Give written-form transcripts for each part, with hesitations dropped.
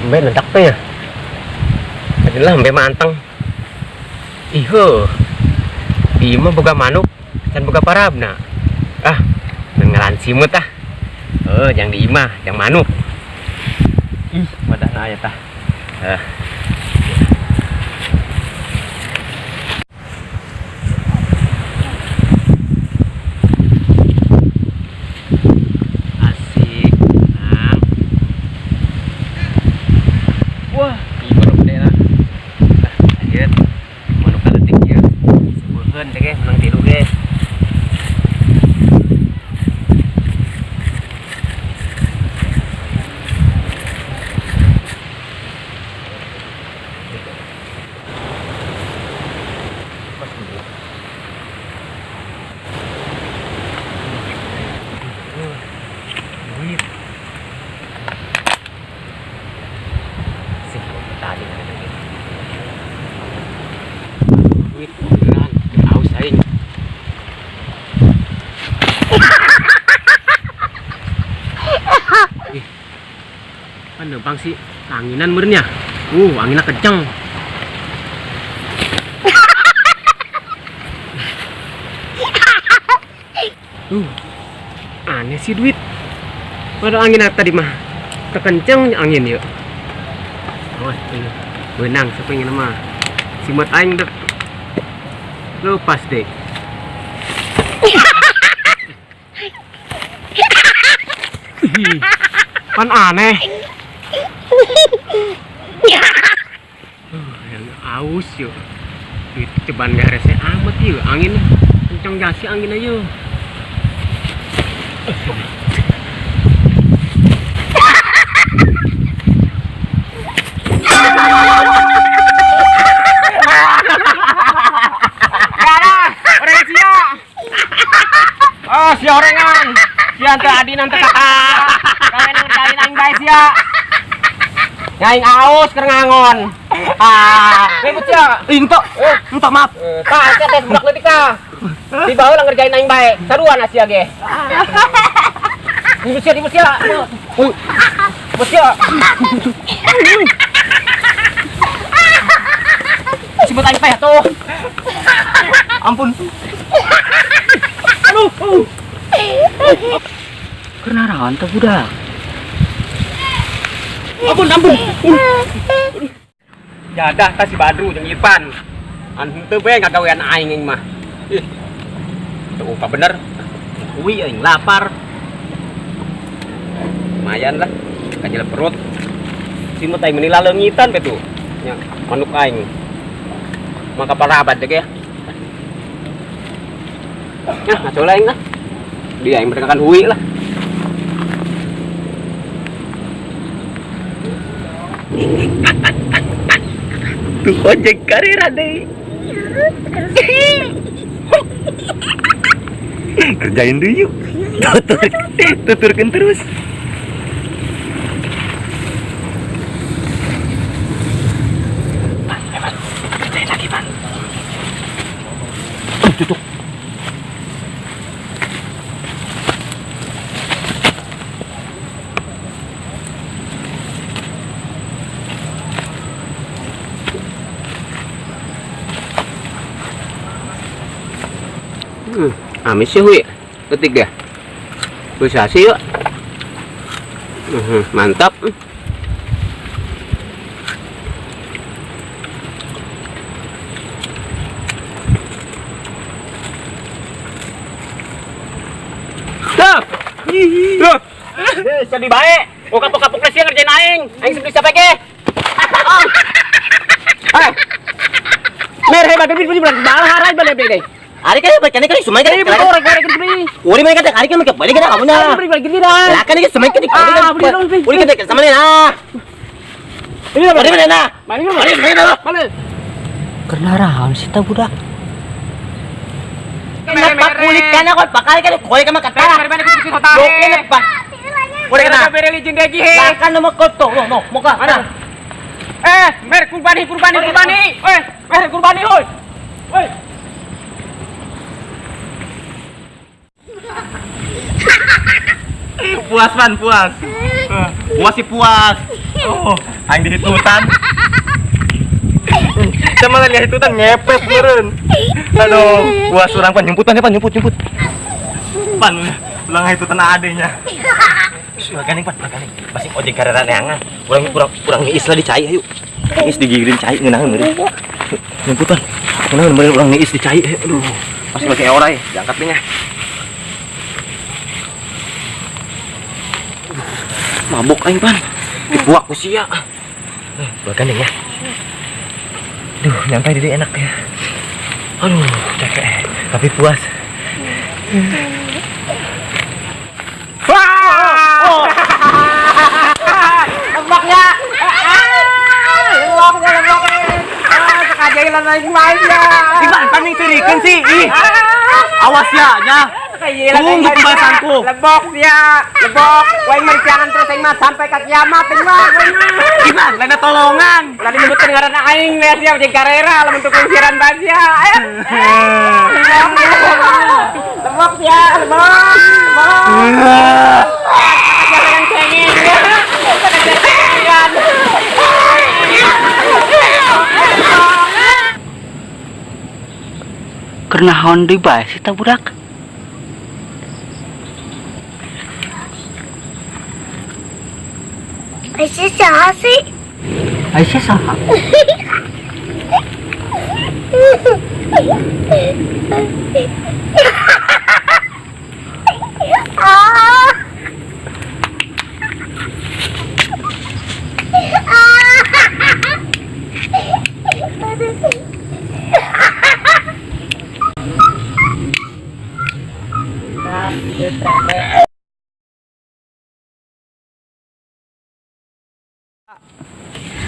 Sampai ledak pe ya. Adalah sampai manteng. Iho. Ima boga manuk dan boga parabna. Ah, ngaran simut ah. Yang di ima, yang manuk. Ih, wadahna aya tah. Asik. Nah. Wah, ih manuk gede na. Lihat. Manuk kaletik ya. Sebueun teh ge menang tilu ge. Kan nebang sih anginan merenya. Anginnya kenceng. Aneh sih duit. Pada angin tadi mah terkenceng angin yuk. Ini benang sepengin mah. Simut aing dek. Lepas deh. Kan aneh. Yang aus yuk. Itu ceban beresnya amat yuk. Angin kenceng jasi angin aja. Si orengan, si ante adi nanti kakak, kalian ngerjain aing bae sia. Nyaing aus kerengangon. Ribut sia. Intok, entok maaf. Tah, sia teh budak leutik tah. Di baheula ngerjain aing bae. Saruan sia ge. Ribut sia, ribut sia. Ribut sia. Sebut aing teh tuh. Ampun. Aduh. Kenarawan tuh budak. Ampun. Jadah ta si Badru jeung Irfan. Teu bae ngagawean aing mah. Tuh apa bener? Uwi aing lapar. Lumayan lah. Kajel perut. Simut aing menila leungitan be tuh. Nya manuk aing. Maka parabat deh ya. Nah, ngaco aing lah. Dia yang mereka kan hui lah. Tuh ojek karir deh. Kerjain dulu yuk. Tuturkan terus. Hebat. Kerjain lagi, Pan. Tutup. Amis sih hui ketiga bisa sih yuk. Mantap. Sedih baik. Kapok-kapok sih ngerjain aing sebeli siapa ke? Mer hebat bibir bulan balah harai balik deh. Hari kan berkali kali semai kan uri mereka tak hari kan mereka balik kan kamu nah lah kan ini semai kan uri kan sama ni nah ini mana nah mana kenarahan sih ta budak kenapa kulit kan aku bakal kan koi kan kata oke lepas boleh kena beri legend lagi he lah kan nama kotor no muka mana mer kurbani mer kurbani hoi puas man puas sih puas. Aing dihitutan. Sama lihat hitutan ngepet meureun. Aduh, puas urang pan nyumput. Pan, ulang hitutan adenya. Ganing pan, ganing. Masih ojek karera neangan. Urang niis lah di cai ayo. Niis digigirin cai ngeunaheun meureun. Nyumput pan. Ngeunaheun meureun urang niis di cai. Aduh, masih pakai ora ya, diangkat nya. Mabok aing pan. Dipuak ku sia. Ganing ya. Duh, nyantai diri enak ya. Aduh, capek. Tapi puas. Wah! Lembaknya. Lembaknya. Sekajailan lagi main ya. Gimana kan yang cerikeun sih? Ih. Awas ya, nya. Tunggu pembahasanku. Lebok dia, lebok. Wae merciangan terus aing mah sampai ka kiamat aing mah. Gimana? Lena tolongan. Tadi nyebutin ngaranna aing lihat dia jeung karera lamun tukang siaran basia. Lebok dia, lebok. Jangan cengeng. Karena hondi bae sih ta budak. Aisyah saha sih? Aisyah saha?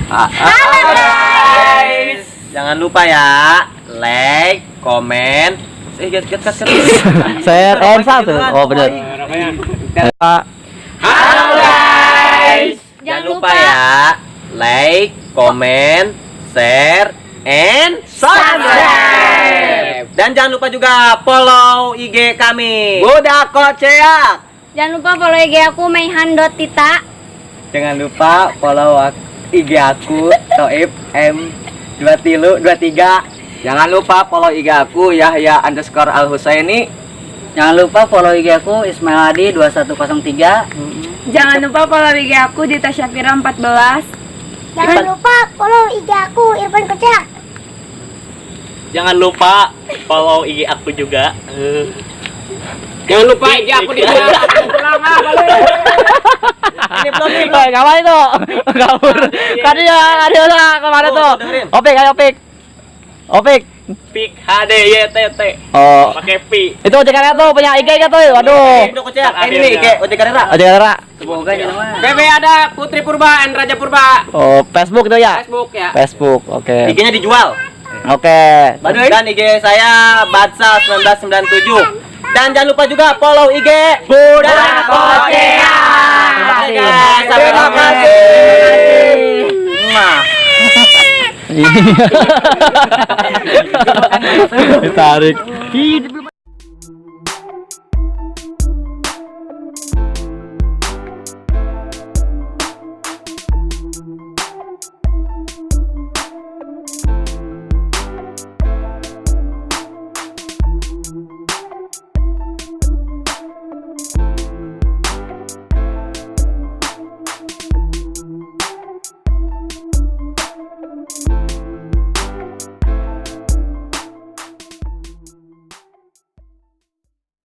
Halo guys, jangan lupa ya like, komen, Share and subscribe. Oh bener. Halo guys, jangan lupa ya like, komen, share, and subscribe. Dan jangan lupa juga follow IG kami. Budak Koceak. Jangan lupa follow IG aku Maihan.Tita. Jangan lupa follow IG aku Toib M23. Jangan lupa follow IG aku Yahya_Al-Husaini. Jangan lupa follow IG aku Ismail Adi 2103. Jangan lupa follow IG aku Dita Syafira 14. Jangan lupa follow IG aku Irfan Kocak. Jangan lupa follow IG aku juga. Jangan lupa IG aku di Ini belum nih. Ngapain itu? Kabur. Ada lah kemana tuh? Opik, ayo Opik. Pik HDYTT. Oh. Pakai pi. Itu ojek karera tuh punya IG tuh. Waduh. Ini nih IG ojek karera. Ojek karera. Semoga jangan lupa. BB ada Putri Purba and Raja Purba. Oh, Facebook itu ya? Facebook ya. Facebook. Oke. IG-nya dijual. Oke. Dan IG saya Batsa 1997. Dan jangan lupa juga follow IG Budak Koceak. Terima kasih. Ditarik.